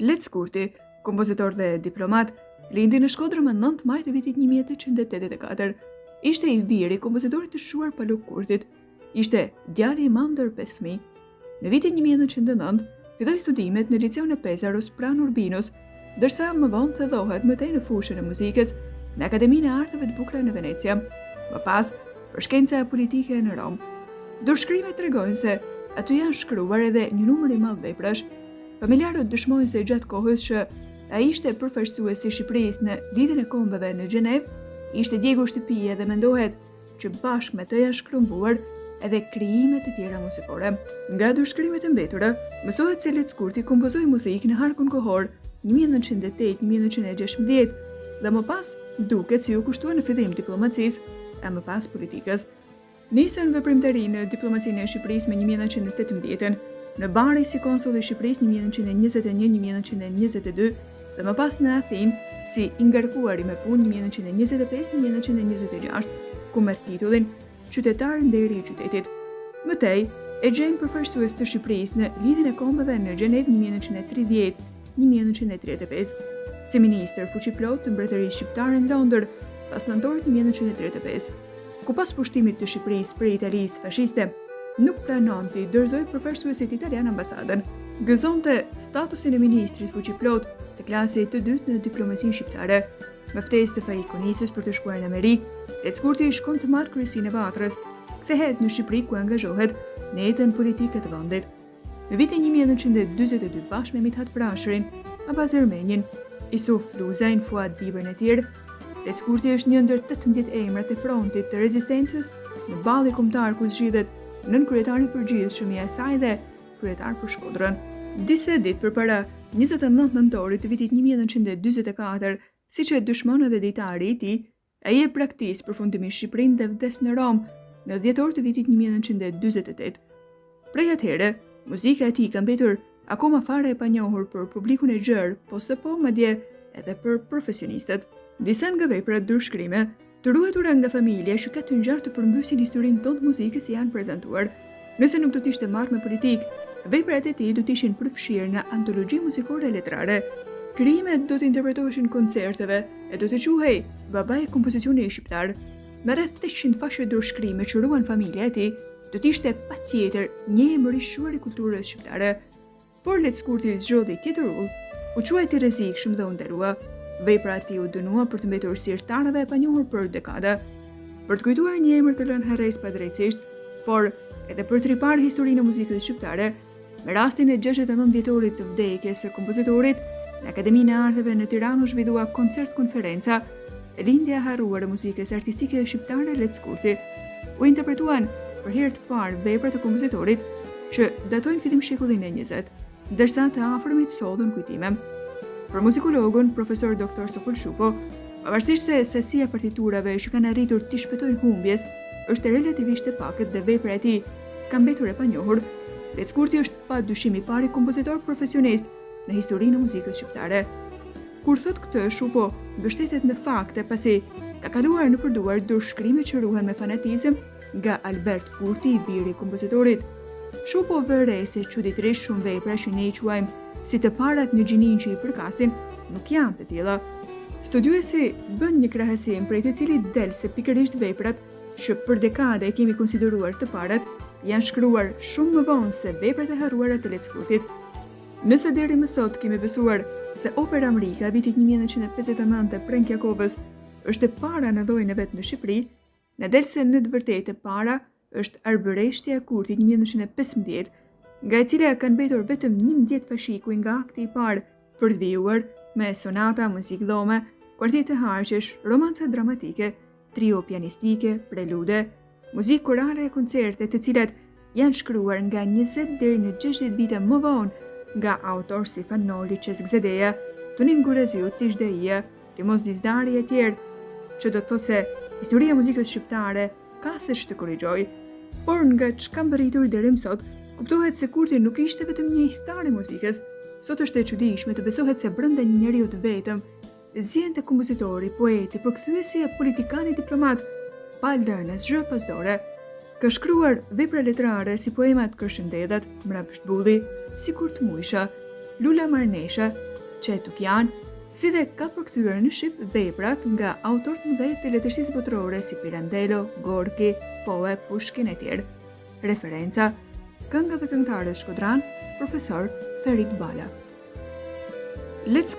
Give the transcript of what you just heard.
Lec Kurti, kompozitor dhe diplomat, lindi në Shkodër më 9 maj të vitit 1884. Ishte i biri kompozitorit të shuar Paluk Kurtit. Ishte djali i madh ndër 5 fëmijë. Në vitin 1909 filloi studimet në liceun e Pesarës pranë Urbinës, ndërsa më vonë thedhohet më tej në fushën e muzikës në Akademinë e Arteve të Bukura në Venecia, më pas për shkenca politike në Rom. Dorëshkrimet tregojnë se aty janë shkruar edhe një numër i madh veprash. Familjarët dëshmojnë se gjatë kohës që ai ishte përfaqësuesi i Shqipërisë në Lidhjen e Kombeve në Gjenevë, ishte djegur shtëpie dhe mendohet që bashkë me të janë shkrumbuar edhe krijime të tjera muzikore. Nga dorëshkrimet e mbetura, mësohet se Lec Kurti kompozoi muzikë në harkun kohor 1908-1916 dhe më pas duket si u kushtua në fillim diplomacisë e më pas politikës. Nisën veprimtari në diplomacinë e Shqipërisë me 1918, në Bari si konsull i Shqipërisë 1921-1922 dhe më pas në Athinë si i ngarkuari me punë 1925-1926, ku merr titullin qytetar nderi i qytetit. Mëtej, e gjejmë përfaqësues të Shqipërisë në Lidhjen e Kombeve në Gjenevë 1930-1935, si ministër fuqiplot të Mbretërisë Shqiptare në Londër pas nëntorit 1935, ku pas pushtimit të Shqipërisë për Italisë fashiste, nuk planon të i dorëzojë përfaqësuesit italian ambasadën. Gëzonte statusin e ministrit fuqiplot të klasit të dytë në diplomacinë shqiptare. Me ftesë të Faikonicës për të shkuar në Amerikë, Lec Kurti shkon të marrë kryesinë e Vatrës, kthehet në Shqipëri ku angazhohet në jetën politike të vendit. Në vitin 1942 bashkë me Mithat Frashërin, Abbas Ermenjin, Isuf Luzajn, Fuad Bibrin e tjerë, Lec Kurti është një ndër 18 emrat e frontit të rezistencës në balli kombëtar ku zgjidhet nën kryetari i përgjithshëm i asaj dhe kryetar për Shkodrën. Disa ditë përpara 29 nëntorit të vitit 1944, siç e dëshmon edhe ditari i tij, ai e praktis përfundimisht Shqipërinë dhe vdes në Rom në dhjetor të vitit 1948. Prej atëherë, muzika e tij ka mbetur akoma fare e panjohur për publikun e gjerë, po së po madje edhe për profesionistët. Disa nga veprat dorëshkrime të ruajtura nga familja që ka të ngjarë të përmbysin historinë tonë të muzikës janë prezantuar. Nëse nuk do të ishte marrë me politikë, veprat e tij do të ishin përfshirë në antologji muzikore letrare. Krijimet do të interpretoheshin koncerteve e do të quhej babai i kompozicionit shqiptar. Me rreth 800 fashe dorëshkrime që ruan familja e tij, do të ishte patjetër një emër i shuar i kulturës shqiptare. Por Lec Kurti zgjodhi tjetër udhë, u quajti rrezikshëm dhe u nderua. Vepra e tij u dënua për të mbetur sirtarëve e panjohur për dekada. Për të kujtuar një emër të lënë herres padrejtisht, por edhe për të riparë historinë e muzikës shqiptare, me rastin e 69 vjetorit të vdekjes së kompozitorit, në Akademinë e Arteve në Tiranë u zhvillua koncert-konferenca Lindja e harruar e muzikës artistike shqiptare Lec Kurti. U interpretuan për herë të parë veprat e kompozitorit që datojnë fillim shekullin e 20, ndërsa të afërmit sollën kujtime. Për muzikologun, profesor Dr. Sokol Shupo, pavarësisht se sasia partiturave që kanë arritur të shpëtojnë humbjes është relativisht e pakët dhe vepra e tij ka mbetur e panjohur, Lec Kurti është pa dyshim i pari kompozitor profesionist në historinë e muzikës shqiptare. Kur thot këtë, Shupo mbështetet në fakte pasi ka kaluar në përduar dorëshkrime që ruhen me fanatizëm nga Albert Kurti, i biri i kompozitorit. Shupo vëre se çuditërisht shumë vepra që ne i quajmë si të parat në gjinin që i përkasin, nuk janë të tilla. Studiuesi bën një krahasim prej të cilit del se pikërisht veprat që për dekade e kemi konsideruar të parat janë shkruar shumë më vonë se veprat e harruara të Lec Kurtit. Nëse deri më sot kemi besuar se opera Amrika e vitit 1959 e Prenk Jakovës është e para në llojin e vet në Shqipëri, në del se në të vërtetë e para është Arbëreshtja e Kurtit 1915, nga e cila kanë mbetur vetëm 11 fashikuj nga akti i parë për të vijuar me sonata, muzikë dhome, kuartete harqesh, romanca dramatike, trio pianistike, prelude, muzikë korale e koncerte të cilat janë shkruar nga 20 deri në 60 vite më vonë nga autor si Fanoli, Çezgzedeja, Tunin Guraziu, Tish Deia, Timos Dizdari e tjerë, që do të thotë se historia e muzikës shqiptare ka se të korrigjojë, por nga çka mbërritur deri më sot, kuptohet se Kurti nuk ishte vetëm një histar i muzikës. Sot është e çuditshme të besohet se brenda një njeriu të vetëm, zjente kompozitori, poeti, përkthyesi e politikani diplomat, pa lënë asgjë pas dore. Ka shkruar vepra letrare si poemat Kërshëndetat, Mrapshtbulli, Sikur të mujsha, Lula Marnesha, Çetukjan, si dhe ka përkthyer në shqip veprat nga autorë të mëdhenj të letërsisë botërore si Pirandello, Gorki, Poe, Pushkin e tjerë. Referenca: kënga dhe këngëtarët shkodran, profesor Ferit Bala. Let's